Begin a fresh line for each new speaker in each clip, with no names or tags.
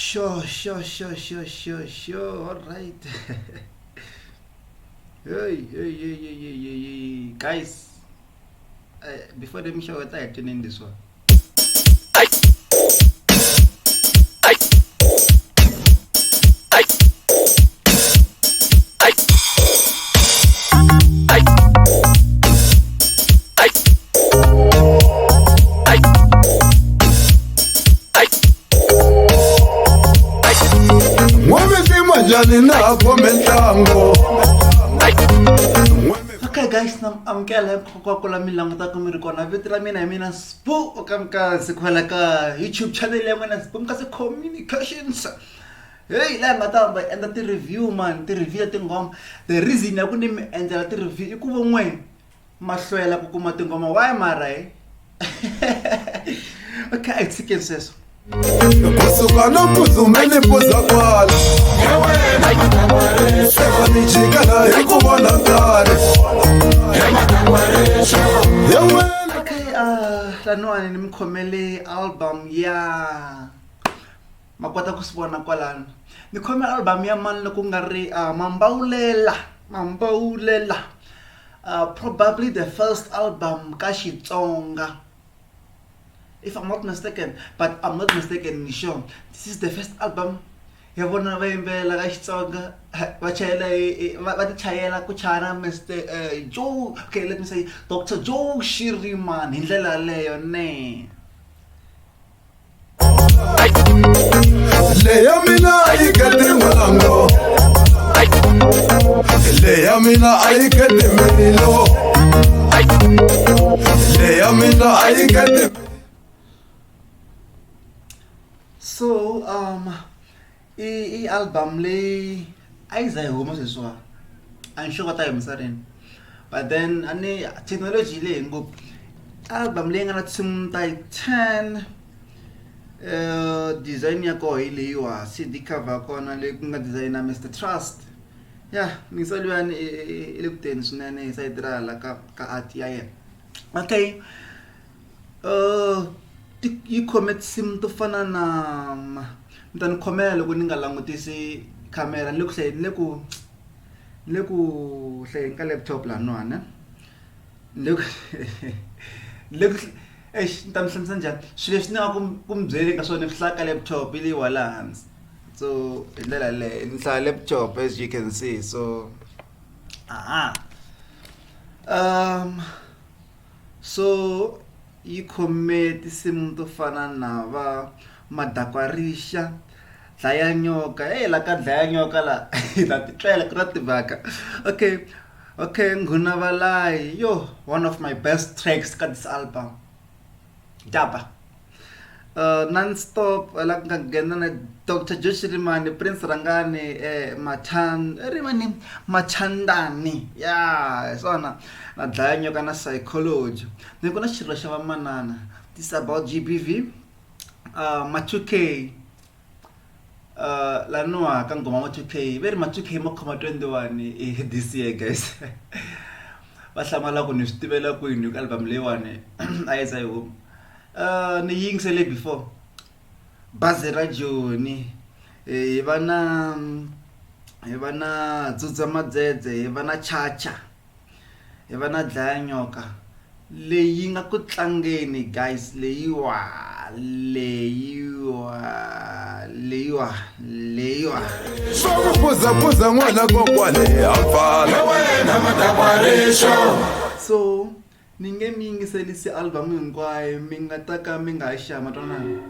Sure. All right. Hey. Guys, before them show what I turn in this one. Okay guys, I'm kela Coca-Cola milang ta kumiri kona vitla mina Sbumkansi kwela ka YouTube channel ya mina Sbumkansi Communications. Hey, la ngata and the review man, the review tingoma. The reason ya kuni mi endla the review ikuva n'we mahlwela ku kuma tingoma why mara eh. Okay, it's seso.
Kusuka no kuzumene poza kwala Seba nijikala yekubona ngare
Okay, lanwani nimkhomele album ya makwata kusibona kwalana. Nikhomela album ya mani ku nga ri Mambawulele. Probably the first album ka Xitsonga. If I'm not mistaken, but I'm not mistaken, sure. This is the first album. Yabona vaimbela ka Xitsonga. Vachayela ku chana Mr. Joe. Okay, let me say Dr. Joe Shiriman. Hindlela leyo ne.
Leya mina ayikete mwanango Leya mina ayikete menilo Leya mina ayikete.
So I album le aiza huma seswa. I'm sure what I'm saying. But then ane technology le ngo album le ngana tsum Titan design yako ile yiwa CD cover kona le kunga designer Mr. Trust. Yeah, ngisalwana ile kuteni sunene sayidra la ka art ya. Okay. You commit sim to fana na mtani khomela loko ni nga langutisi camera ni le ku hle ka laptop la nwana le ntam hlanisa njani swilo leswi ni nga kumbyeli ka swona hlaka laptop ile wala hansi so ndlela le nhla laptop as you can see so so yi khometi simu to fana na va madakwarisha dlaya nyoka la ka dlaya nyoka la ta titlela ku tivaka. Okay nguna valai yo one of my best tracks ka this album Japa non-stop la ka gena na Dr. Josh Rimani Prince Rangani Machandani yeah sona na dlaya nyoka na psychology ni kuna xirho xa vamanana. This is about GBV ma2K lanua ka ngoma ma2K very ma2K mo khoma 21 this year guys. Va hlamala ku ni switivela kwini ku album leyiwani ayisa yo ni yingisele before bazi ra Joni hi vana tsutsa madzedze hi vana chacha hi vana dlaya nyoka leyi nga ku tlangeni guys leyiwa
Sokubuza n'wana kokwani afana wena matakwarisho.
So ni nge mi yingiselisi album hinkwayo mi nga ta ka mi nga xama twanana.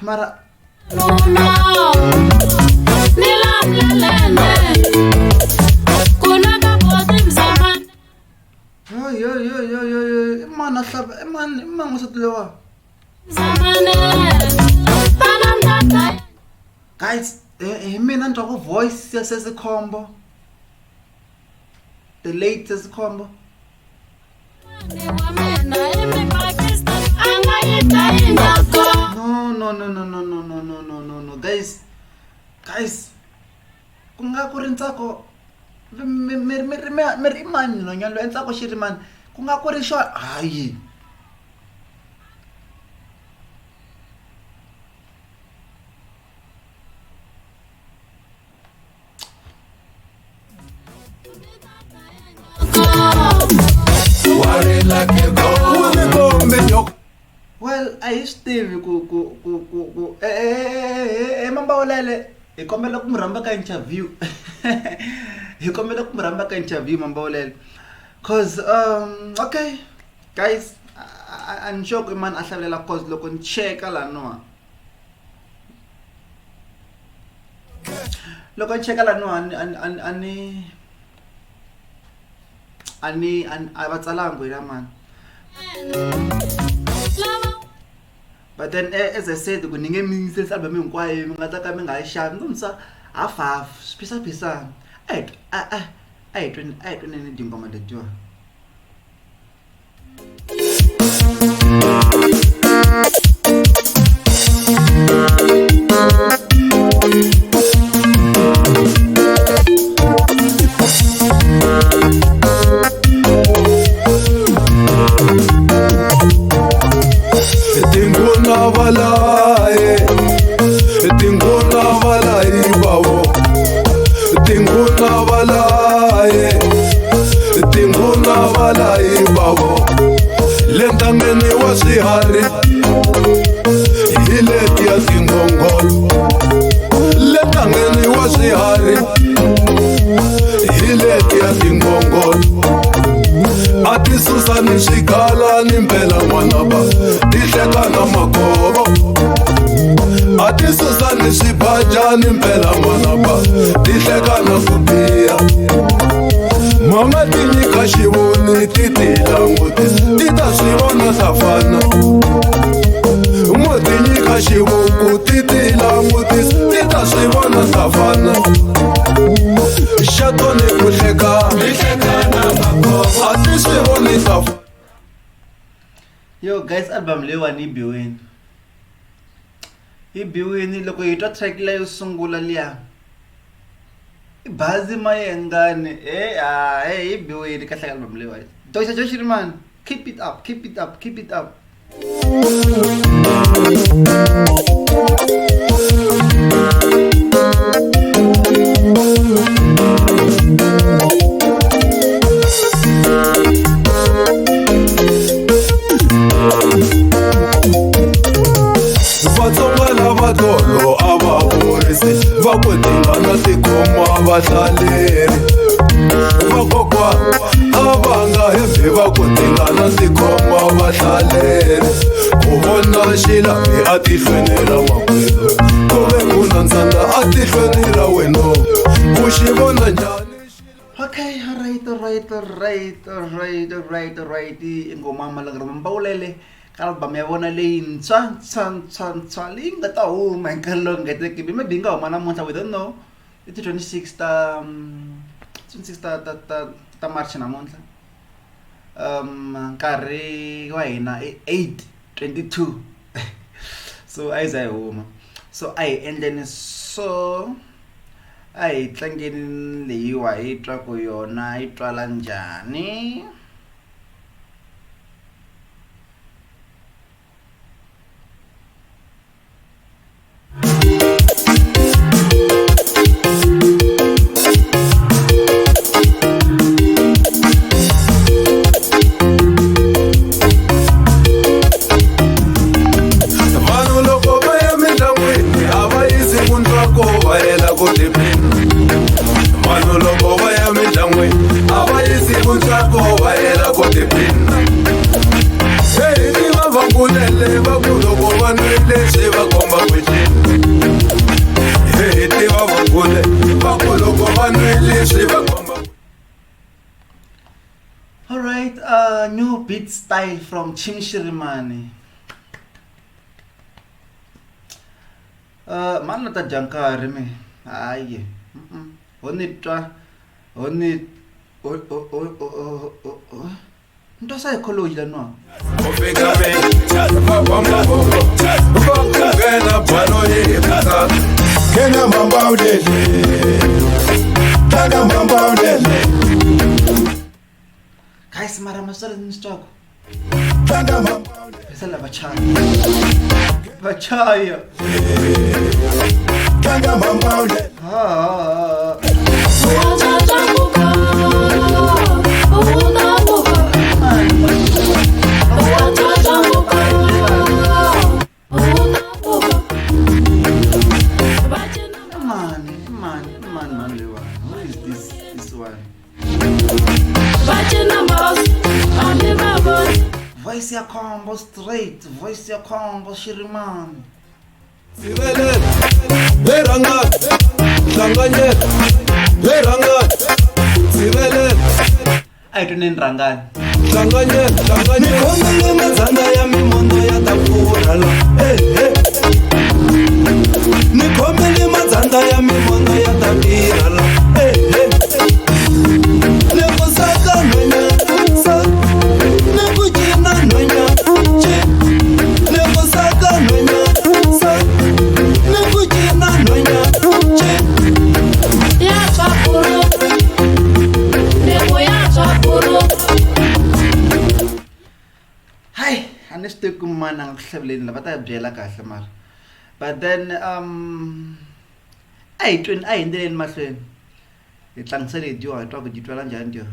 Mara man musatlewa guys mina ntwa ku voice yasesikhombo the latest combo guys ku nga ku ri ntsako mi ri mani nhwanyana loyi ntsako xi ri mani ku nga ku ri xo hayi well a hi swi tivi ku Mambawulele hi kombela ku mi rhamba ka interview hi kombela ku mi rhamba ka interview Mambawulele cause okay guys I'm sure ku man a hlavelela cause loko ni cheka laniwa loko ni cheka laniwa a va tsalangi hi la man but then as I said ku ni nge mi yingiseli album hinkwayo mi nga ta ka mi nga yi xavi ni msa half swiphisa a hi tweni tinghoma letiwa
lentangeni wa swiharhi hi letiya tingongolo lentangeni wa swiharhi hi letiya tingongolo a ti susa ni swikala ni mpela n'wana ba ti hleka na makovo a ti susa ni swibaja ni mpela n'wana ba ti hleka na ku biha mama ti nyika xivoni ti ti langutisa ti ta swi vona swa fana mo ti nyika xivuku ti ti langutisa ti ta swi vona swa fana xato ni ku hleka na makovo a ti swi voni swa fana.
Yo guys album leyiwani yi biwini loko hi twa track leyo sungula liya bazi mayengane hi biwini kahle album leyiwani Dr. Josh man keep it up
Vatsonga lava tolo a va horisi va ku tingana tikhoma vahlaleri vakokwana a va nga hembi va ku tingana tikhoma vahlaleri ku vona xilavi a tihlweni ra makwenu ku ve ku na ntsandza a tihlweni ra wena ku xi vona njhani.
Okay, alright. Ingoma malagara Mambawulele album ya vona leyintswa leyi nga ta huma hi nkarhi lowu ngeteke maybe nga huma namuntlha we don't know i ti 26 ta March namuntlha nkarhi wa hina i 8/22 so a yi za hi huma so a hi endleni so a hi tlangeni leyiwa hi twa ku yona yi twala njhani. Alright, new beat style from Chimshirimani. Man ta jankari me. Aye. Onitwa. Ndo psychology la no.
Kena Mambawulele, Kena Mambawulele.
Guys, mara masala ni struggle.
Kena Mambawulele,
Masala bachaya. Bachaya.
Kena Mambawulele.
What is this one? Voice ya combo straight, voice ya combo shiriman.
Sibele, beranga, langanye, beranga, sibele.
Ay tunen rangan.
Langanye, langanye. Nikomele mazana ya mimondo ya tapurala. Hey, hey. Nikomele mazanda ya mimondo ya tapirala. Hey, hey. Leko saka nonya, sa. Leko jina nonya, che. Leko saka nonya, sa. Leko jina nonya, che.
Ya chapuro, leko ya chapuro.
Hi, anesto kumana ng sablin la bata bjela kahle mara. But then ay hindi rin mahlweni. Itlang sa radio atwa go ditwala njani dio.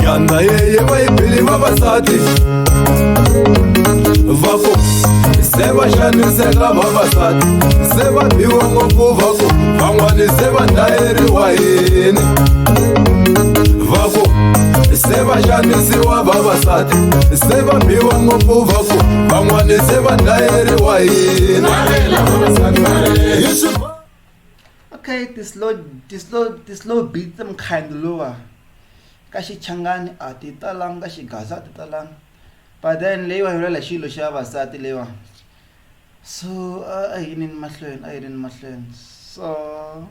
Nyanda ye bayibili babasati vako seba shaniseka babasati seba biwa ngoku vako van'wani seba ndayeri wa yini vako seba shanisiwa babasati seba biwa ngoku vako van'wani seba ndayeri wa yini.
Okay, this low beat them kind lower. Kashi changani atitalang kashi gaza atitalang. But then lewa hirala shilo shaba sati lewa. So ayinin mahlwen. So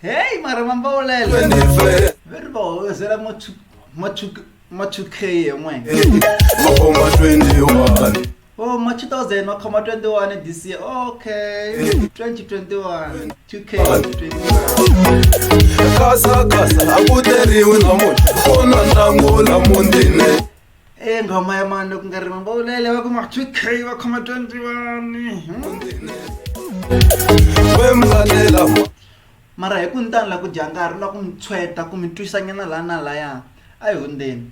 hey, mara Mambawulele. Very bold. Is that machuke mwen?
Makoma 21.
Oh, 2000 makoma 21 this year. Okay. 2021. 2K 21.
Kasa akuteriwe namuhla khona nangola mundine.
Ngoma ya mano kungari Mambawulele wakuma 2K wakoma 21.
Wemlalela
Mara ekuntani la ku jangari la ku mtshweta ku mitwisanyana la na la ya ayihundeni.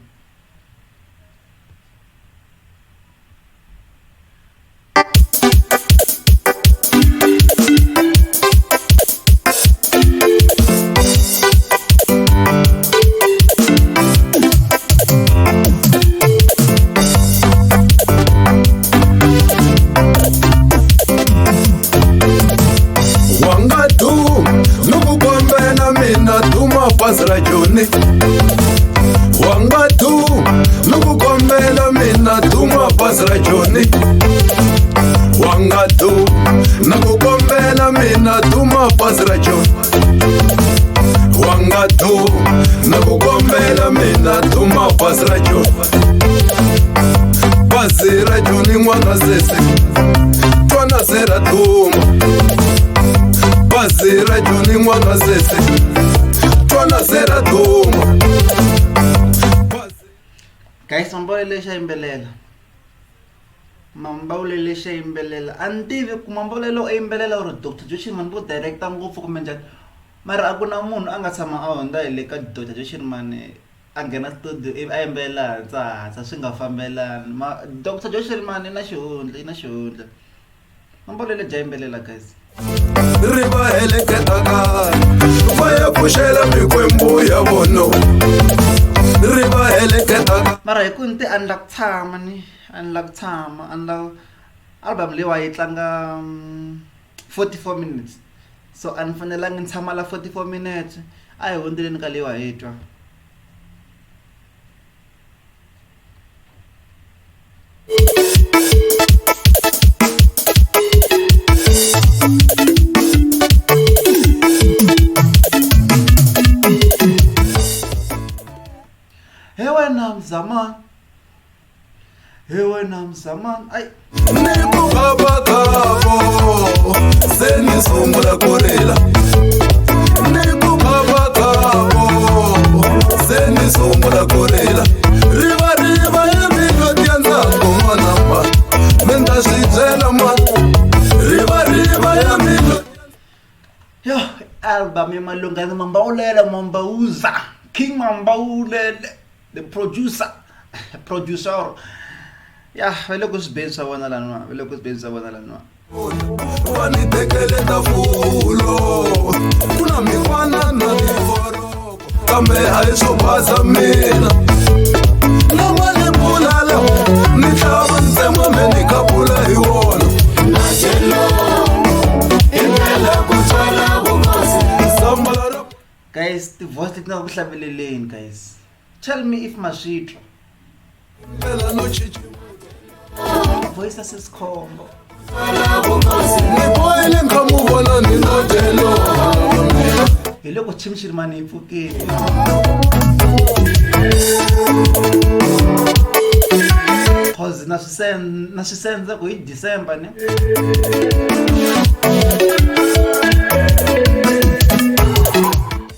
Bazra Joni Wangatu Nukukombela mina Duma Bazra Joni Wangatu Nukukombela mina Duma Bazra Joni Wangatu Nukukombela mina Duma Bazra Joni Bazra Joni Mwana Zese Twana Zera Duma bazi ra joni n'wanga sese twana se ra duma.
Guys, Mambawulele xa yimbelela. Mambawulele xa yimbelela. A ni tivi ku Mambawulele o yimbelela or Dr. Joshua man vo director ngopfu kumbe njhani. Mara a ku na munhu a nga tshama a hundza hi le ka Dr. Joshua man a nghena studio ivi a yimbelela hatsa swi nga fambelani. Dr. Joshua man i na xihundla. Mambawulele bya yimbelela guys.
Riva heleketa kaya va ya pfuxela mikwembu ya vono. Riva heleketa
mara hi ku nti a ni la ku tshama album leyiwa yi tlanga 44 minutes so a ni fanelanga ni tshama la 44 minutes a hi hundzeleni ka leyiwa hi twa. Hewe na mzaman ay
niku kaba kabo seni sungula kurela. Niku kaba kabo seni sungula kurela. Riva ya mino tianza kumana ma menda shijela ma. Riva ya mino.
yo album ya malungana Mambawulele Mambawuza King Mambawulele the producer ya vele ku swibenza vona lanwa
Wani tekele ta fulo kuna mikwana na nivoro kambe haiso basa mina na male bulala ni tava nsema meni kapula hiwona nachelo inela kutsala bukosi sambala.
guys the voice letina ku hlaveleleni guys tell me if mashitro
Ela no chichi
voice asisikhombo
niboile nkamuvona ninotelo
hi loko chimchirimani yi pfukile cause na swisenza ku hi December ne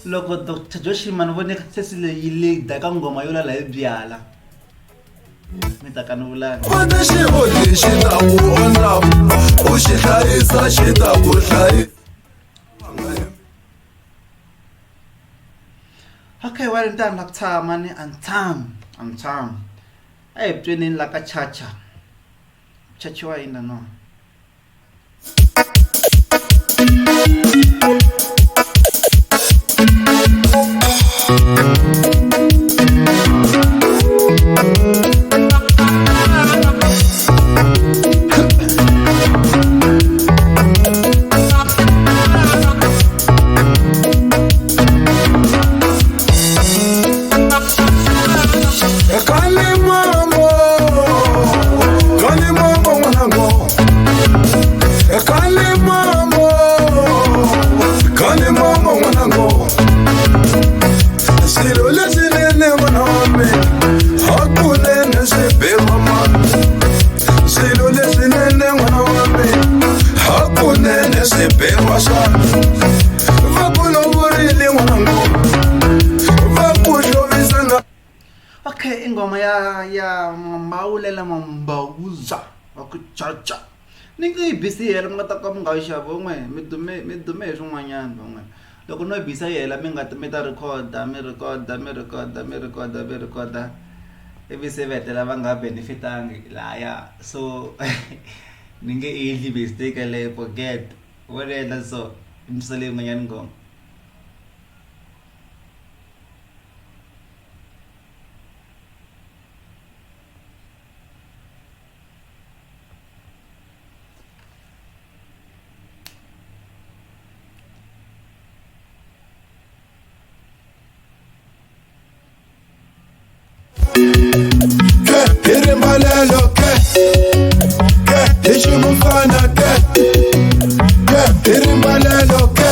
loko Dr. Joshua man vone sesi leyi leyi ka ngoma yo lala hi byala mi ta kani vulani
vona xivoni xi ta ku onha u xi hlayisa xi ta ku hlayisa.
okay wale ntani la ku tshama ni I'm tshama a hi tweneni la ka chachi wa hina no okay ingoma ya Mambawulele Mambawuza aku chacha ni ngi busy hela mi nga ta ka mi nga yi xava n'we mi dume hi swin'wanyana van'we loko no bisa hela mi ta recorda ivi se vetela va nga benefitangi laya so ni nge endli mistake leyo forget vonela so imisale yin'wanyana ngoma
Irimbalelo ke Ishimufana ke Irimbalelo ke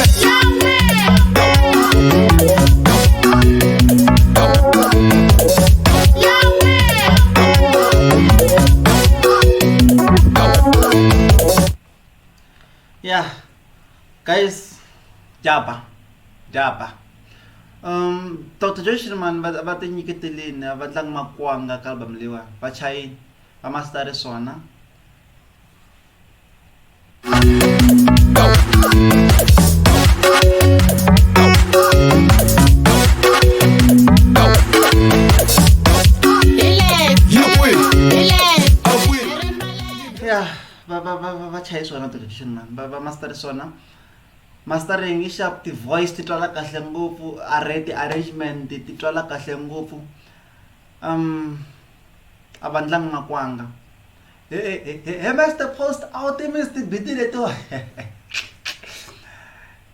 yeah guys japa. Dr. Joshman va ti nyiketelini va tlanga makwanga ka album lewa va chayini va mastare swona. Va chayi swona Dr. Joshman va mastare swona. Mastering is sharp, the voice ti twala kahle ngopfu, arrangement ti twala kahle ngopfu. Abandlang makwanga. Hey, Master Post out, Mr. Bidile to.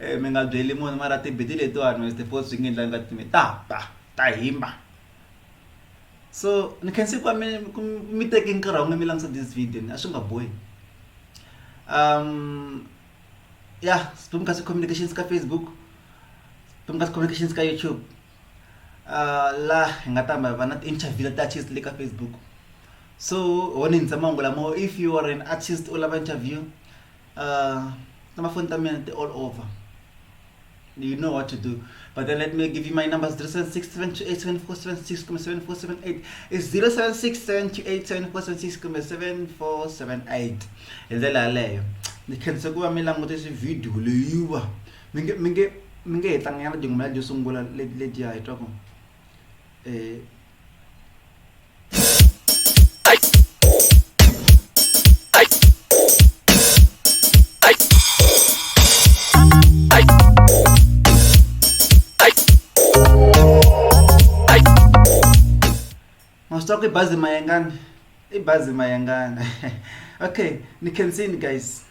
Minga dweli mo mara ti bidile to Mr. Post singing lang at me. Ta himba. So, you can see kwa me taking karong na lang sa this video. Asunga boy. Yeah, Sbumkansi Communications ka Facebook, Sbumkansi Communications ka YouTube. La ngatama vanat interview that artist like Facebook. So one in zamangula mo if you are an artist all of interview, namafunta mi all over. You know what to do. But then let me give you my numbers: 0767287476,7478 is 0767287476,7478. Ilela leyo. Nikhensa kuva mi langutisa video leyiwa minge tlanganyana dingoma yo sungula leti ya hitwa ku Mastoke ibazi mayangana. Okay, nikhensini guys.